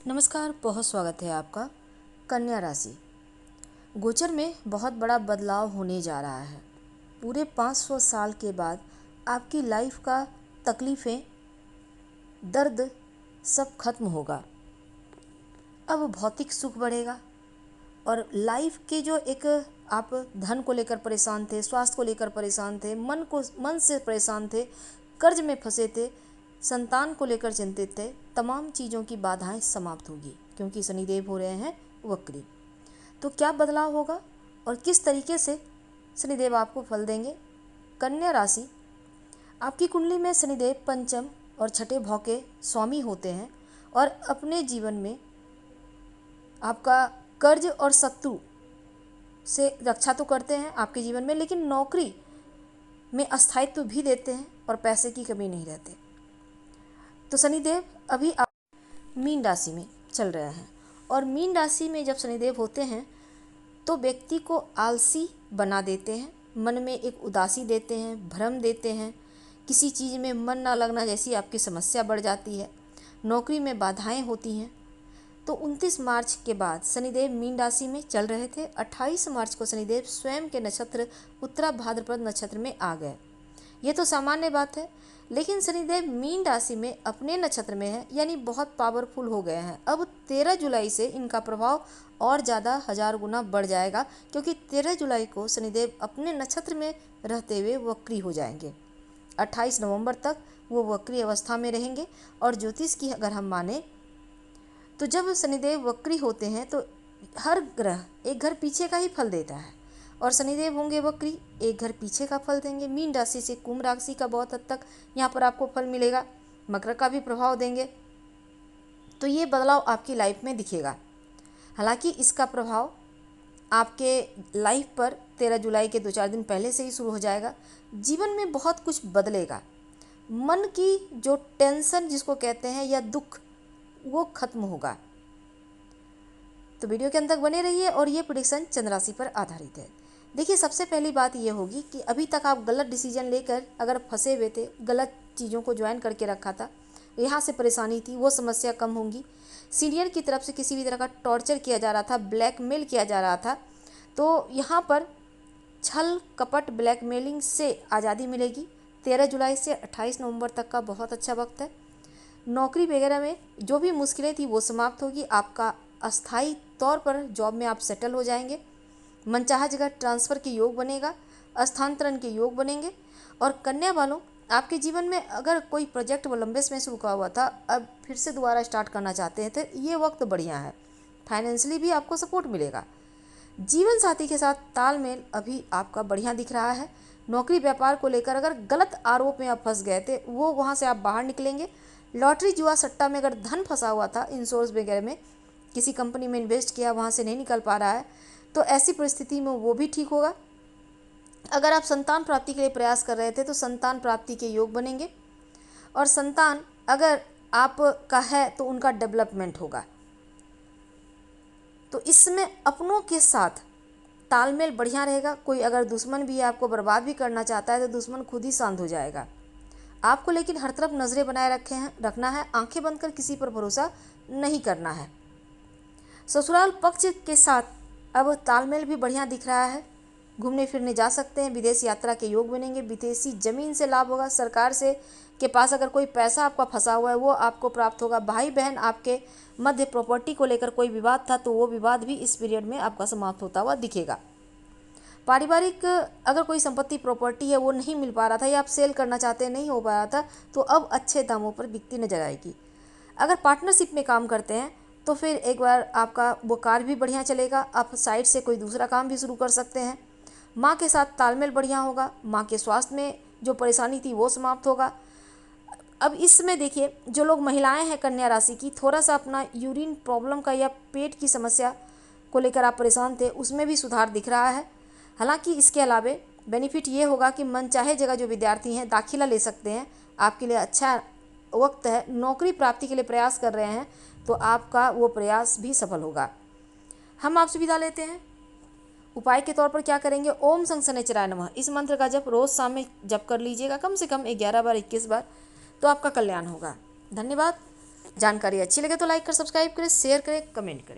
नमस्कार, बहुत स्वागत है आपका। कन्या राशि गोचर में बहुत बड़ा बदलाव होने जा रहा है। पूरे 500 साल के बाद आपकी लाइफ का तकलीफ़ें, दर्द सब खत्म होगा। अब भौतिक सुख बढ़ेगा और लाइफ के जो एक आप धन को लेकर परेशान थे, स्वास्थ्य को लेकर परेशान थे, मन से परेशान थे, कर्ज में फंसे थे, संतान को लेकर चिंतित थे, तमाम चीज़ों की बाधाएं समाप्त होगी क्योंकि शनिदेव हो रहे हैं वक्री। तो क्या बदलाव होगा और किस तरीके से शनिदेव आपको फल देंगे? कन्या राशि, आपकी कुंडली में शनिदेव पंचम और छठे भाव के स्वामी होते हैं और अपने जीवन में आपका कर्ज और शत्रु से रक्षा तो करते हैं आपके जीवन में, लेकिन नौकरी में अस्थायित्व भी देते हैं और पैसे की कमी नहीं रहते। तो शनिदेव अभी आप मीन राशि में चल रहे हैं और मीन राशि में जब शनिदेव होते हैं तो व्यक्ति को आलसी बना देते हैं, मन में एक उदासी देते हैं, भ्रम देते हैं, किसी चीज़ में मन ना लगना जैसी आपकी समस्या बढ़ जाती है, नौकरी में बाधाएं होती हैं। तो 29 मार्च के बाद शनिदेव मीन राशि में चल रहे थे। 28 मार्च को शनिदेव स्वयं के नक्षत्र उत्तरा भाद्रपद नक्षत्र में आ गए। ये तो सामान्य बात है, लेकिन शनिदेव मीन राशि में अपने नक्षत्र में है, यानी बहुत पावरफुल हो गए हैं। अब 13 जुलाई से इनका प्रभाव और ज़्यादा 1000 गुना बढ़ जाएगा क्योंकि 13 जुलाई को शनिदेव अपने नक्षत्र में रहते हुए वक्री हो जाएंगे। 28 नवंबर तक वो वक्री अवस्था में रहेंगे और ज्योतिष की अगर हम माने तो जब शनिदेव वक्री होते हैं तो हर ग्रह एक घर पीछे का ही फल देता है और शनिदेव होंगे वक्री, एक घर पीछे का फल देंगे। मीन राशि से कुंभ राशि का बहुत हद तक यहाँ पर आपको फल मिलेगा, मकर का भी प्रभाव देंगे। तो ये बदलाव आपकी लाइफ में दिखेगा। हालांकि इसका प्रभाव आपके लाइफ पर 13 जुलाई के 2-4 दिन पहले से ही शुरू हो जाएगा। जीवन में बहुत कुछ बदलेगा। मन की जो टेंशन जिसको कहते हैं या दुख, वो खत्म होगा। तो वीडियो के अंत तक बने रहिए और ये प्रेडिक्शन चंद्र राशि पर आधारित है। देखिए, सबसे पहली बात ये होगी कि अभी तक आप गलत डिसीजन लेकर अगर फंसे हुए थे, गलत चीज़ों को ज्वाइन करके रखा था, यहाँ से परेशानी थी, वो समस्या कम होंगी। सीनियर की तरफ से किसी भी तरह का टॉर्चर किया जा रहा था, ब्लैकमेल किया जा रहा था, तो यहाँ पर छल कपट ब्लैकमेलिंग से आज़ादी मिलेगी। 13 जुलाई से 28 नवंबर तक का बहुत अच्छा वक्त है। नौकरी वगैरह में जो भी मुश्किलें थी वो समाप्त होगी। आपका अस्थायी तौर पर जॉब में आप सेटल हो जाएंगे। मनचाहा जगह ट्रांसफ़र के योग बनेगा, स्थानांतरण के योग बनेंगे। और कन्या वालों, आपके जीवन में अगर कोई प्रोजेक्ट वो लंबे समय से रुका हुआ था, अब फिर से दोबारा स्टार्ट करना चाहते हैं, तो ये वक्त बढ़िया है। फाइनेंशियली भी आपको सपोर्ट मिलेगा। जीवन साथी के साथ तालमेल अभी आपका बढ़िया दिख रहा है। नौकरी व्यापार को लेकर अगर गलत आरोप में आप फंस गए थे, वो वहाँ से आप बाहर निकलेंगे। लॉटरी जुआ सट्टा में अगर धन फंसा हुआ था, इंश्योरेंस वगैरह में किसी कंपनी में इन्वेस्ट किया, वहाँ से नहीं निकल पा रहा है, तो ऐसी परिस्थिति में वो भी ठीक होगा। अगर आप संतान प्राप्ति के लिए प्रयास कर रहे थे तो संतान प्राप्ति के योग बनेंगे और संतान अगर आपका है तो उनका डेवलपमेंट होगा। तो इसमें अपनों के साथ तालमेल बढ़िया रहेगा। कोई अगर दुश्मन भी आपको बर्बाद भी करना चाहता है तो दुश्मन खुद ही शांत हो जाएगा। आपको लेकिन हर तरफ नज़रें बनाए रखना है, आंखें बंद कर किसी पर भरोसा नहीं करना है। ससुराल पक्ष के साथ अब तालमेल भी बढ़िया दिख रहा है। घूमने फिरने जा सकते हैं, विदेश यात्रा के योग बनेंगे, विदेशी ज़मीन से लाभ होगा, सरकार से के पास अगर कोई पैसा आपका फंसा हुआ है वो आपको प्राप्त होगा। भाई बहन आपके मध्य प्रॉपर्टी को लेकर कोई विवाद था तो वो विवाद भी इस पीरियड में आपका समाप्त होता हुआ दिखेगा। पारिवारिक अगर कोई संपत्ति प्रॉपर्टी है वो नहीं मिल पा रहा था या आप सेल करना चाहते हैं, नहीं हो पा रहा था, तो अब अच्छे दामों पर बिकती नजर आएगी। अगर पार्टनरशिप में काम करते हैं तो फिर एक बार आपका वो कार्य भी बढ़िया चलेगा। आप साइड से कोई दूसरा काम भी शुरू कर सकते हैं। माँ के साथ तालमेल बढ़िया होगा। माँ के स्वास्थ्य में जो परेशानी थी वो समाप्त होगा। अब इसमें देखिए, जो लोग महिलाएं हैं कन्या राशि की, थोड़ा सा अपना यूरिन प्रॉब्लम का या पेट की समस्या को लेकर आप परेशान थे, उसमें भी सुधार दिख रहा है। हालांकि इसके अलावे बेनिफिट ये होगा कि मनचाहे जगह जो विद्यार्थी हैं दाखिला ले सकते हैं, आपके लिए अच्छा वक्त है। नौकरी प्राप्ति के लिए प्रयास कर रहे हैं तो आपका वो प्रयास भी सफल होगा। हम आपसे विदा लेते हैं। उपाय के तौर पर क्या करेंगे? ओम संग शनिचराय नमः, इस मंत्र का जप रोज़ शाम में जप कर लीजिएगा, कम से कम 11 बार 21 बार, तो आपका कल्याण होगा। धन्यवाद। जानकारी अच्छी लगे तो लाइक कर सब्सक्राइब करें, शेयर करें, कमेंट करें।